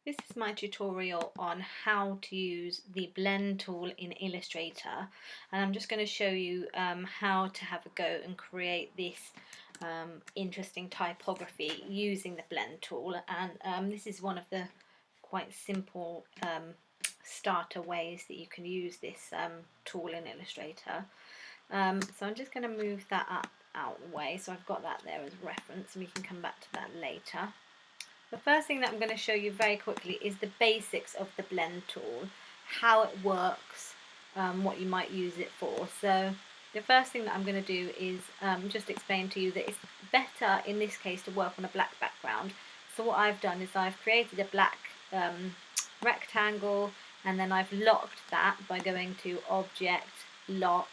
This is my tutorial on how to use the blend tool in Illustrator, and I'm just going to show you how to have a go and create this interesting typography using the blend tool. And this is one of the quite simple starter ways that you can use this tool in Illustrator. So I'm just going to move that out of the way, so I've got that there as reference, and we can come back to that later. The first thing that I'm going to show you very quickly is the basics of the blend tool, how it works, what you might use it for. So the first thing that I'm going to do is just explain to you that it's better in this case to work on a black background. So what I've done is I've created a black rectangle, and then I've locked that by going to Object, Lock,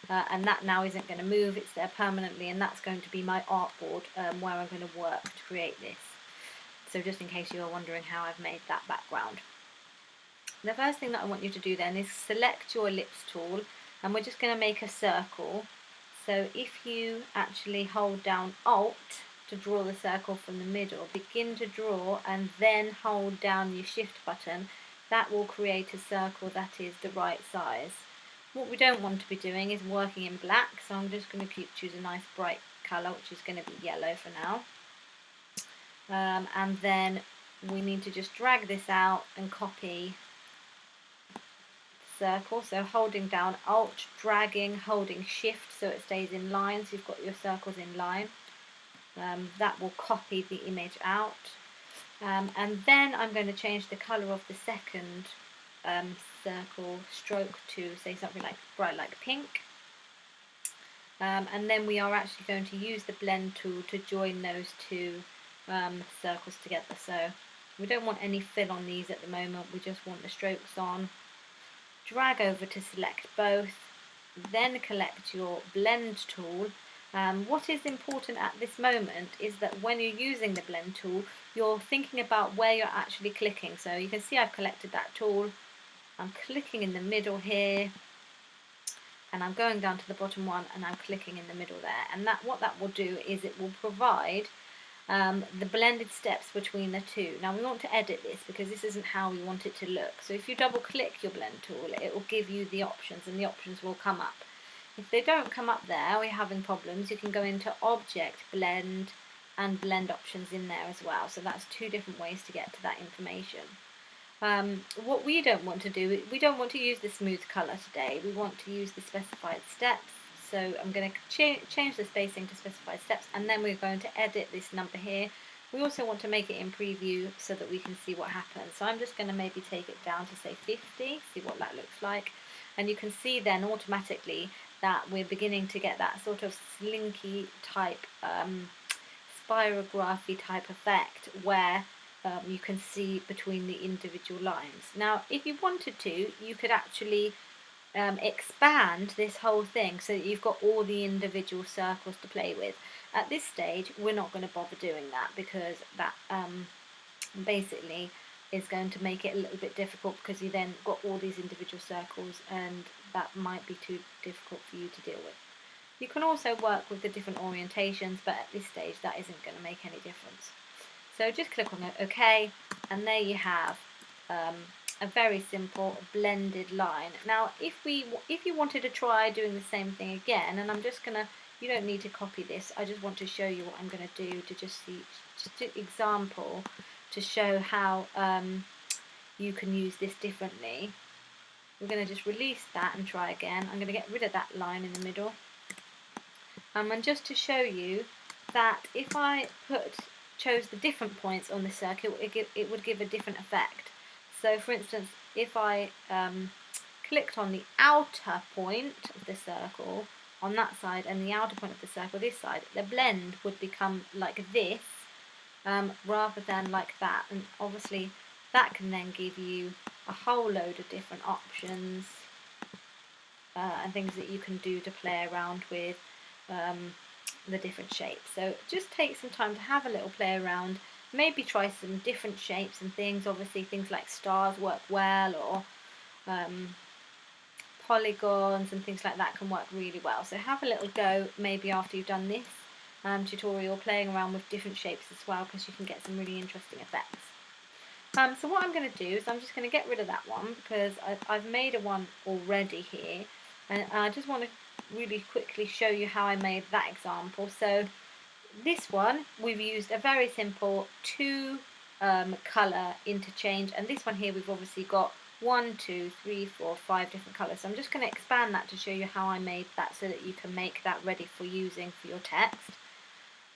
and that now isn't going to move, it's there permanently, and that's going to be my artboard where I'm going to work to create this. So just in case you are wondering how I've made that background. The first thing that I want you to do then is select your ellipse tool, and we're just going to make a circle. So if you actually hold down Alt to draw the circle from the middle, begin to draw and then hold down your Shift button, that will create a circle that is the right size. What we don't want to be doing is working in black, so I'm just going to choose a nice bright colour, which is going to be yellow for now. And then we need to just drag this out and copy the circle. So holding down Alt, dragging, holding Shift so it stays in line, so you've got your circles in line. That will copy the image out. And then I'm going to change the colour of the second circle stroke to say something like bright like pink. And then we are actually going to use the blend tool to join those two circles together. So we don't want any fill on these at the moment, we just want the strokes on. Drag over to select both, then collect your blend tool. What is important at this moment is that when you're using the blend tool, you're thinking about where you're actually clicking. So you can see I've collected that tool, I'm clicking in the middle here, and I'm going down to the bottom one and I'm clicking in the middle there, and what that will do is it will provide the blended steps between the two. Now we want to edit this because this isn't how we want it to look. So if you double click your blend tool, it will give you the options and the options will come up. If they don't come up there or you're having problems, you can go into Object, Blend, and Blend options in there as well. So that's two different ways to get to that information. What we don't want to do, we don't want to use the smooth colour today, we want to use the specified steps. So I'm going to change the spacing to specified steps, and then we're going to edit this number here. We also want to make it in preview so that we can see what happens. So I'm just going to maybe take it down to say 50, see what that looks like. And you can see then automatically that we're beginning to get that sort of slinky type, spirography type effect where you can see between the individual lines. Now if you wanted to, you could actually expand this whole thing so that you've got all the individual circles to play with. At this stage we're not going to bother doing that because that basically is going to make it a little bit difficult, because you then got all these individual circles and that might be too difficult for you to deal with. You can also work with the different orientations, but at this stage that isn't going to make any difference. So just click on OK, and there you have a very simple blended line. Now if you wanted to try doing the same thing again, and I'm just gonna, you don't need to copy this, I just want to show you what I'm going to do to just see, just an example to show how you can use this differently. We're going to just release that and try again. I'm going to get rid of that line in the middle, and just to show you that if I chose the different points on the circle, it would give a different effect. So for instance, if I clicked on the outer point of the circle on that side and the outer point of the circle this side, the blend would become like this rather than like that. And obviously that can then give you a whole load of different options and things that you can do to play around with the different shapes. So just take some time to have a little play around, maybe try some different shapes and things. Obviously things like stars work well, or polygons and things like that can work really well. So have a little go maybe after you've done this tutorial, playing around with different shapes as well, because you can get some really interesting effects. So what I'm going to do is I'm just going to get rid of that one because I've made a one already here, and I just want to really quickly show you how I made that example. So this one we've used a very simple two colour interchange, and this one here we've obviously got 1, 2, 3, 4, 5 different colours. So I'm just going to expand that to show you how I made that so that you can make that ready for using for your text.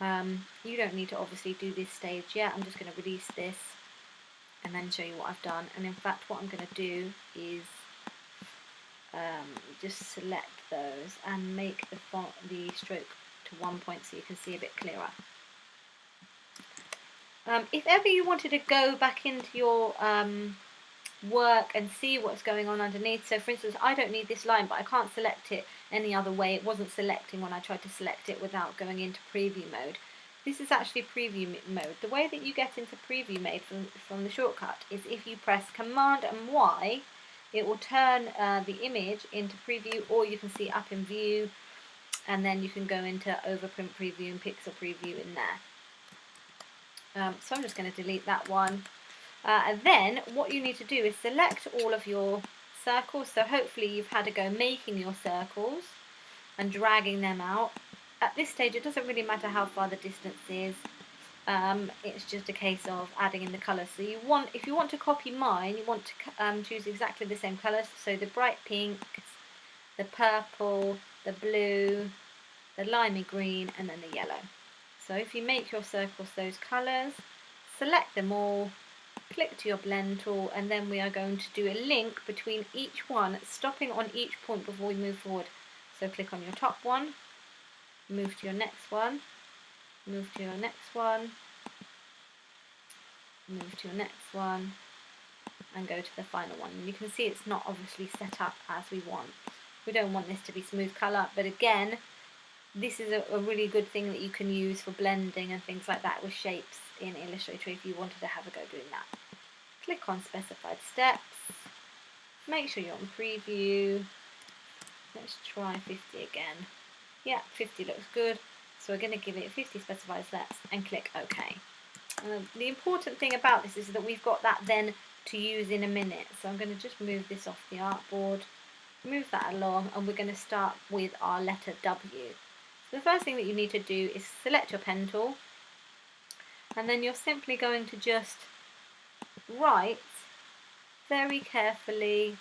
You don't need to obviously do this stage yet. I'm just going to release this and then show you what I've done. And in fact what I'm going to do is just select those and make the stroke to 1 point so you can see a bit clearer. If ever you wanted to go back into your work and see what's going on underneath, so for instance I don't need this line but I can't select it any other way, it wasn't selecting when I tried to select it without going into preview mode. This is actually preview mode. The way that you get into preview mode from the shortcut is if you press Command and Y, it will turn the image into preview, or you can see up in view, and then you can go into overprint preview and pixel preview in there. So I'm just going to delete that one. And then what you need to do is select all of your circles. So hopefully you've had a go making your circles and dragging them out. At this stage it doesn't really matter how far the distance is. It's just a case of adding in the colours. So if you want to copy mine, you want to choose exactly the same colours. So the bright pinks, the purple, the blue, the limey green, and then the yellow. So if you make your circles those colours, select them all, click to your blend tool, and then we are going to do a link between each one, stopping on each point before we move forward. So click on your top one, move to your next one, move to your next one, move to your next one, and go to the final one. And you can see it's not obviously set up as we want. We don't want this to be smooth colour, but again, this is a really good thing that you can use for blending and things like that with shapes in Illustrator if you wanted to have a go doing that. Click on specified steps, make sure you're on preview. Let's try 50 again. Yeah, 50 looks good. So we're going to give it 50 specified steps and click OK. And the important thing about this is that we've got that then to use in a minute. So I'm going to just move this off the artboard, move that along, and we're going to start with our letter W. So the first thing that you need to do is select your pen tool, and then you're simply going to just write very carefully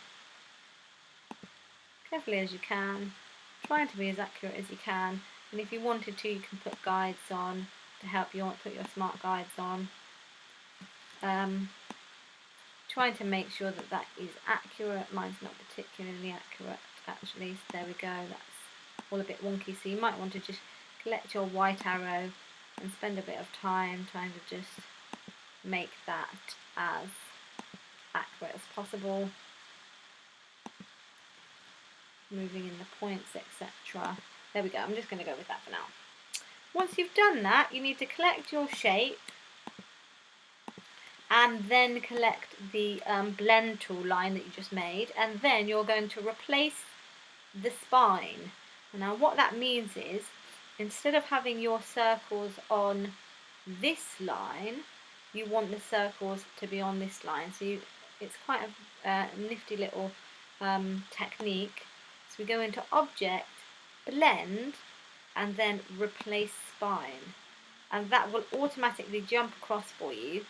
as you can, trying to be as accurate as you can. And if you wanted to, you can put guides on to help you put your smart guides on. Trying to make sure that that is accurate. Mine's not particularly accurate actually, so there we go, that's all a bit wonky. So you might want to just collect your white arrow and spend a bit of time trying to just make that as accurate as possible, moving in the points, etc. There we go, I'm just going to go with that for now. Once you've done that, you need to collect your shape and then collect the blend tool line that you just made, and then you're going to replace the spine. Now what that means is, instead of having your circles on this line, you want the circles to be on this line. So it's quite a nifty little technique. So we go into Object, Blend, and then Replace Spine, and that will automatically jump across for you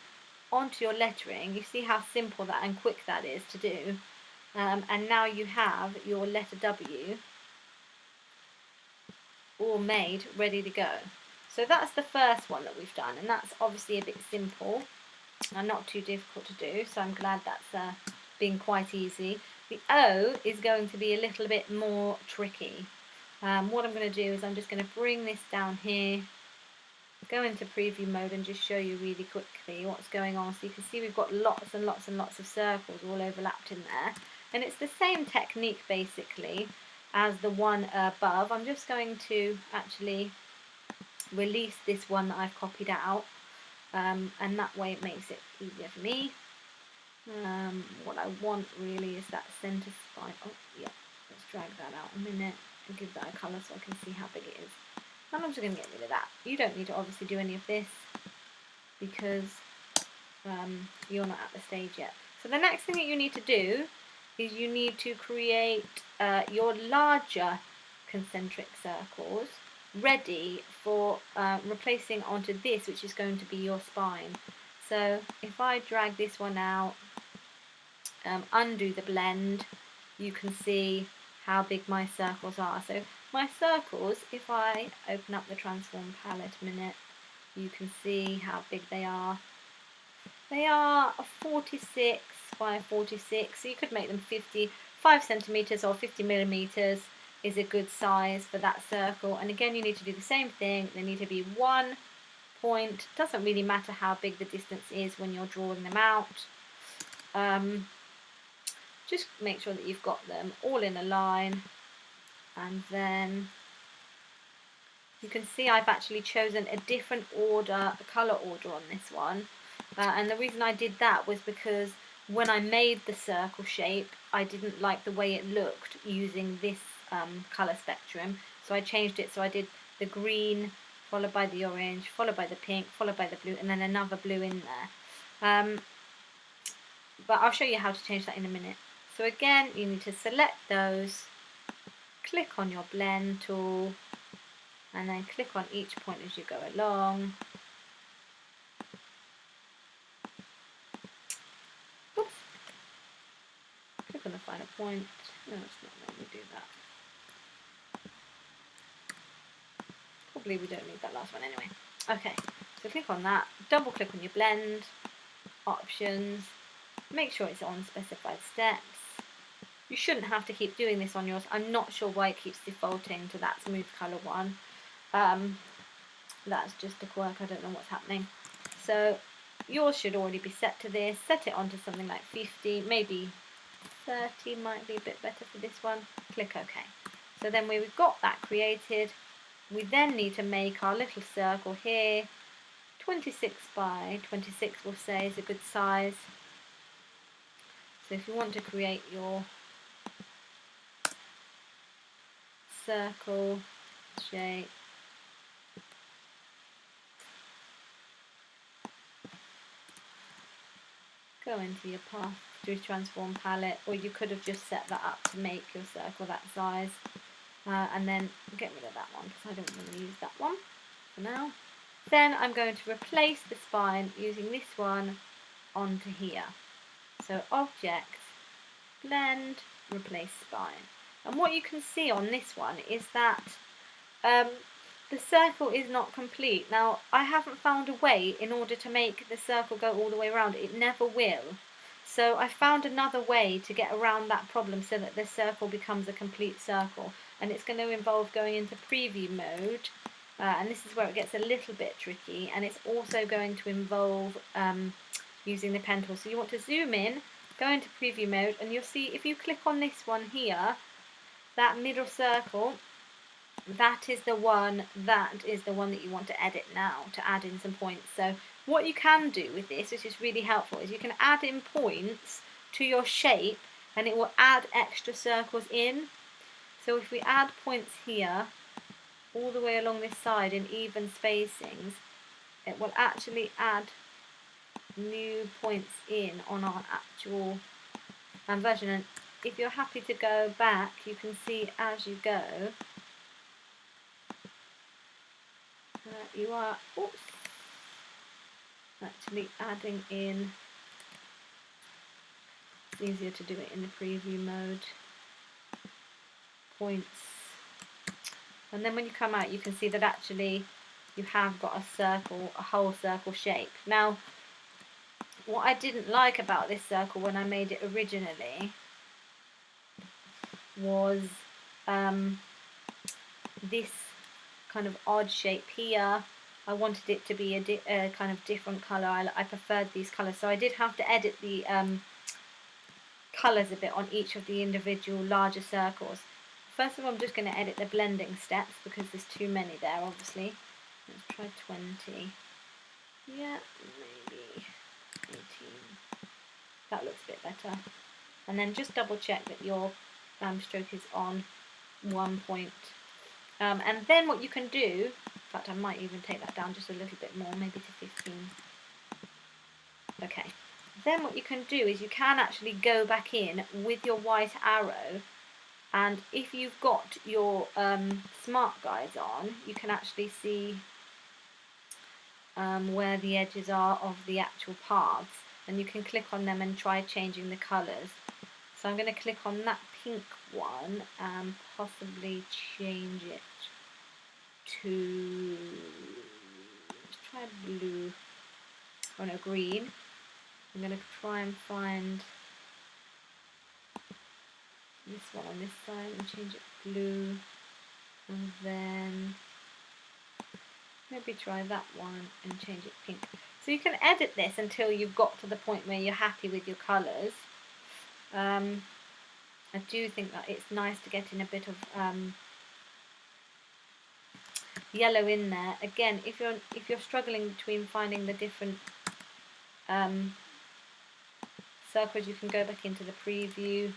onto your lettering. You see how simple that and quick that is to do, and now you have your letter W all made, ready to go. So that's the first one that we've done, and that's obviously a bit simple and not too difficult to do, so I'm glad that's been quite easy. The O is going to be a little bit more tricky. What I'm going to do is I'm just going to bring this down here, go into preview mode, and just show you really quickly what's going on. So you can see we've got lots and lots and lots of circles all overlapped in there, and it's the same technique basically as the one above. I'm just going to actually release this one that I've copied out, and that way it makes it easier for me. What I want really is that centre spine. Oh yeah, let's drag that out a minute and give that a colour so I can see how big it is. And I'm just going to get rid of that. You don't need to obviously do any of this because you're not at the stage yet. So the next thing that you need to do is you need to create your larger concentric circles ready for replacing onto this, which is going to be your spine. So if I drag this one out, undo the blend, you can see how big my circles are. So my circles, if I open up the transform palette a minute, you can see how big they are. They are 46 by 46, so you could make them 55 centimeters or 50 millimeters is a good size for that circle. And again, you need to do the same thing. They need to be 1 point. Doesn't really matter how big the distance is when you're drawing them out. Just make sure that you've got them all in a line, and then you can see I've actually chosen a different order, a colour order on this one. And the reason I did that was because when I made the circle shape, I didn't like the way it looked using this colour spectrum. So I changed it, so I did the green, followed by the orange, followed by the pink, followed by the blue, and then another blue in there. But I'll show you how to change that in a minute. So again, you need to select those, click on your blend tool, and then click on each point as you go along. Oops. Click on the final point. No, it's not letting me do that. Probably we don't need that last one anyway. Okay, so click on that, double click on your blend, options, make sure it's on specified steps. You shouldn't have to keep doing this on yours. I'm not sure why it keeps defaulting to that smooth colour one. That's just a quirk, I don't know what's happening. So yours should already be set to this. Set it onto something like 50, maybe 30 might be a bit better for this one. Click OK. So then we've got that created. We then need to make our little circle here. 26 by 26 we'll say is a good size. So if you want to create your circle shape, go into your path to transform palette, or you could have just set that up to make your circle that size, and then get rid of that one because I don't want to use that one for now. Then I'm going to replace the spine using this one onto here. So object, blend, replace spine. And what you can see on this one is that the circle is not complete. Now, I haven't found a way in order to make the circle go all the way around. It never will. So I found another way to get around that problem so that the circle becomes a complete circle. And it's going to involve going into preview mode. And this is where it gets a little bit tricky. And it's also going to involve using the pen tool. So you want to zoom in, go into preview mode, and you'll see if you click on this one here, that middle circle, that is the one that you want to edit now, to add in some points. So what you can do with this, which is really helpful, is you can add in points to your shape and it will add extra circles in. So if we add points here all the way along this side in even spacings, it will actually add new points in on our actual version. And if you're happy to go back, you can see as you go you are actually adding in. It's easier to do it in the preview mode. Points. And then when you come out, you can see that actually you have got a circle, a whole circle shape. Now, what I didn't like about this circle when I made it originally was this kind of odd shape here. I wanted it to be a kind of different colour. I preferred these colours, so I did have to edit the colours a bit on each of the individual larger circles. First of all, I'm just going to edit the blending steps because there's too many there, obviously. Let's try 20. Yeah, maybe 18. That looks a bit better. And then just double check that your stroke is on 1 point. And then what you can do, in fact I might even take that down just a little bit more, maybe to 15. Okay, then what you can do is you can actually go back in with your white arrow, and if you've got your smart guides on, you can actually see where the edges are of the actual paths, and you can click on them and try changing the colours. So I'm going to click on that pink one and possibly change it to, let's try blue, oh no, green. I'm going to try and find this one on this side and change it blue, and then maybe try that one and change it pink. So you can edit this until you've got to the point where you're happy with your colours. I do think that it's nice to get in a bit of yellow in there. Again, if you're struggling between finding the different circles, you can go back into the preview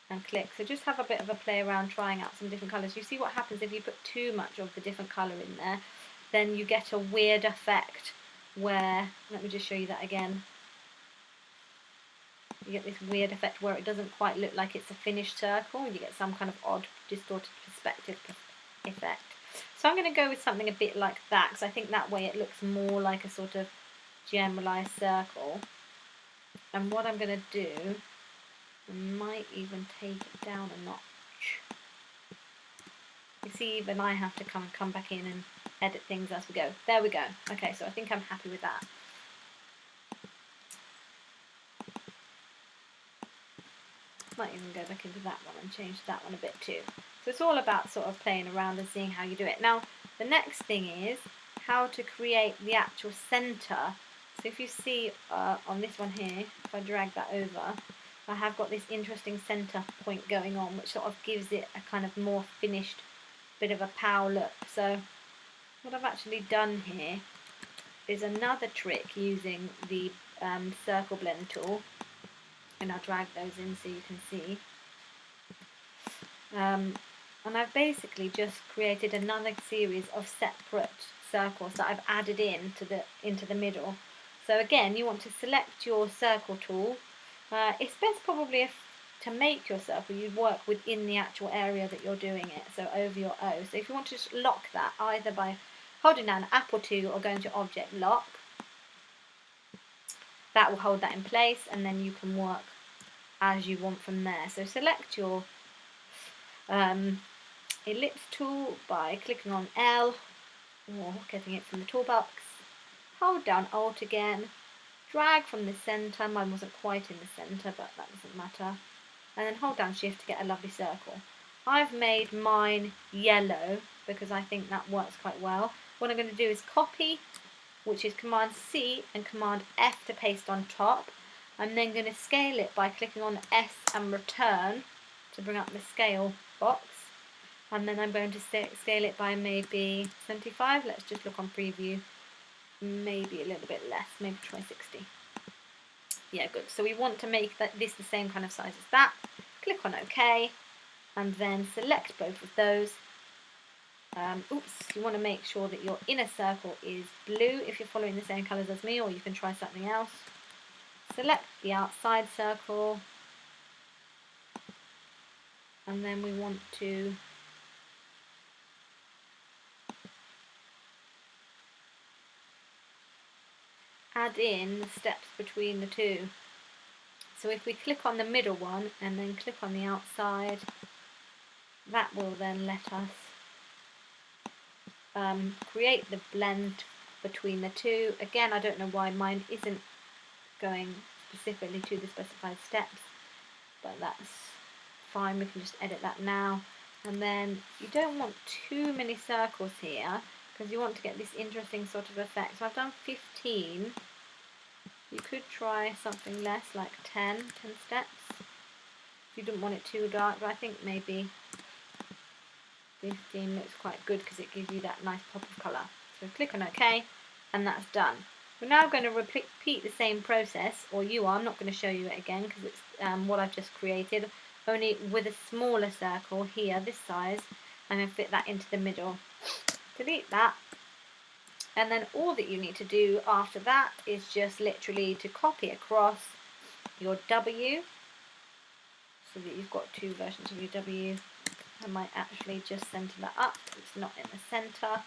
and click. So just have a bit of a play around trying out some different colours. You see what happens if you put too much of the different colour in there, then you get a weird effect where, let me just show you that again. You get this weird effect where it doesn't quite look like it's a finished circle. You get some kind of odd distorted perspective effect. So I'm going to go with something a bit like that, because I think that way it looks more like a sort of generalised circle. And what I'm going to do, I might even take it down a notch. You see, even I have to come back in and edit things as we go. There we go. Okay, so I think I'm happy with that. Might even go back into that one and change that one a bit too. So it's all about sort of playing around and seeing how you do it. Now, the next thing is how to create the actual centre. So if you see on this one here, if I drag that over, I have got this interesting centre point going on, which sort of gives it a kind of more finished bit of a pow look. So what I've actually done here is another trick using the circle blend tool. And I'll drag those in so you can see. And I've basically just created another series of separate circles that I've added into the middle. So again, you want to select your circle tool. It's best probably to make your circle, you work within the actual area that you're doing it, so over your O. So if you want to just lock that, either by holding down Apple 2 or going to Object Lock, that will hold that in place, and then you can work as you want from there. So select your ellipse tool by clicking on L or getting it from the toolbox. Hold down Alt again, drag from the centre. Mine wasn't quite in the centre, but that doesn't matter. And then hold down Shift to get a lovely circle. I've made mine yellow because I think that works quite well. What I'm going to do is copy, which is Command C and Command F to paste on top. I'm then going to scale it by clicking on S and return to bring up the scale box. And then I'm going to scale it by maybe 75. Let's just look on preview. Maybe a little bit less, maybe try 60. Yeah, good. So we want to make this the same kind of size as that. Click on OK, and then select both of those. You want to make sure that your inner circle is blue if you're following the same colours as me, or you can try something else. Select the outside circle, and then we want to add in the steps between the two. So if we click on the middle one and then click on the outside, that will then let us create the blend between the two. Again, I don't know why mine isn't going specifically to the specified steps, but that's fine. We can just edit that now. And then you don't want too many circles here because you want to get this interesting sort of effect. So I've done 15. You could try something less, like 10 steps. If you didn't want it too dark, but I think maybe 15 looks quite good because it gives you that nice pop of colour. So click on OK, and that's done. We're now going to repeat the same process, or you are. I'm not going to show you it again because it's what I've just created, only with a smaller circle here, this size, and then fit that into the middle. Delete that, And then all that you need to do after that is just literally to copy across your W, so that you've got two versions of your W. I might actually just centre that up, it's not in the centre.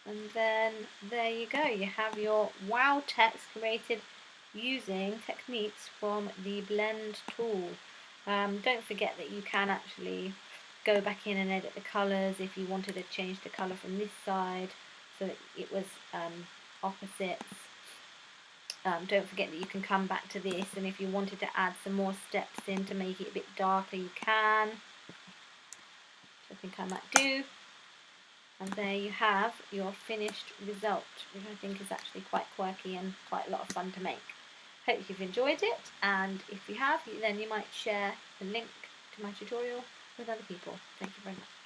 And then there you go, you have your wow text created using techniques from the blend tool. Don't forget that you can actually go back in and edit the colours if you wanted to change the colour from this side so that it was opposites. Don't forget that you can come back to this, and if you wanted to add some more steps in to make it a bit darker, you can. I think I might do. And there you have your finished result, which I think is actually quite quirky and quite a lot of fun to make. Hope you've enjoyed it, and if you have, then you might share the link to my tutorial with other people. Thank you very much.